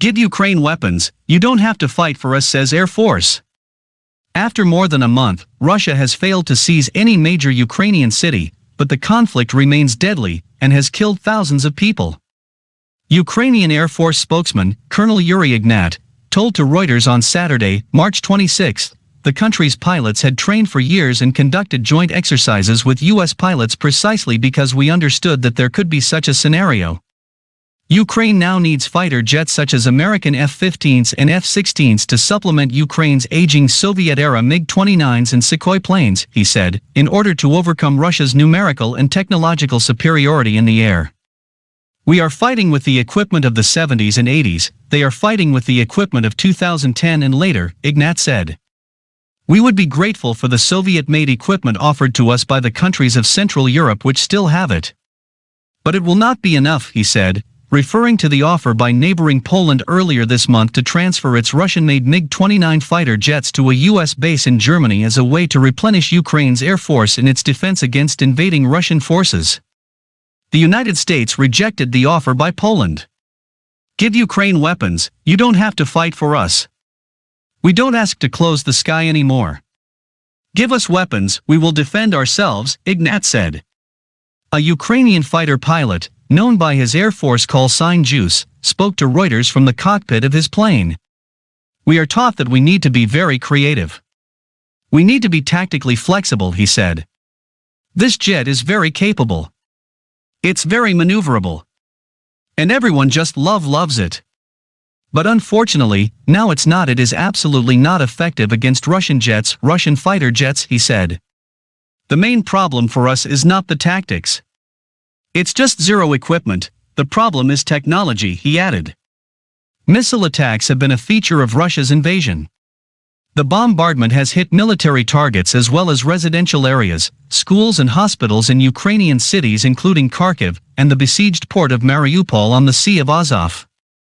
Give Ukraine weapons, you don't have to fight for us, says Air Force. After more than a month, Russia has failed to seize any major Ukrainian city, but the conflict remains deadly and has killed thousands of people. Ukrainian Air Force spokesman, Colonel Yuri Ignat, told to Reuters on Saturday, March 26, the country's pilots had trained for years and conducted joint exercises with U.S. pilots precisely because we understood that there could be such a scenario. Ukraine now needs fighter jets such as American F-15s and F-16s to supplement Ukraine's aging Soviet-era MiG-29s and Sukhoi planes, he said, in order to overcome Russia's numerical and technological superiority in the air. We are fighting with the equipment of the 70s and 80s, they are fighting with the equipment of 2010 and later, Ignat said. We would be grateful for the Soviet-made equipment offered to us by the countries of Central Europe which still have it. But it will not be enough, he said, referring to the offer by neighboring Poland earlier this month to transfer its Russian-made MiG-29 fighter jets to a U.S. base in Germany as a way to replenish Ukraine's air force in its defense against invading Russian forces. The United States rejected the offer by Poland. Give Ukraine weapons, you don't have to fight for us. We don't ask to close the sky anymore. Give us weapons, we will defend ourselves, Ignat said. A Ukrainian fighter pilot, known by his Air Force call sign Juice, spoke to Reuters from the cockpit of his plane. We are taught that we need to be very creative. We need to be tactically flexible, he said. This jet is very capable. It's very maneuverable. And everyone just loves it. But unfortunately, now it's not. It is absolutely not effective against Russian jets, Russian fighter jets, he said. The main problem for us is not the tactics. It's just zero equipment, the problem is technology, he added. Missile attacks have been a feature of Russia's invasion. The bombardment has hit military targets as well as residential areas, schools and hospitals in Ukrainian cities including Kharkiv and the besieged port of Mariupol on the Sea of Azov.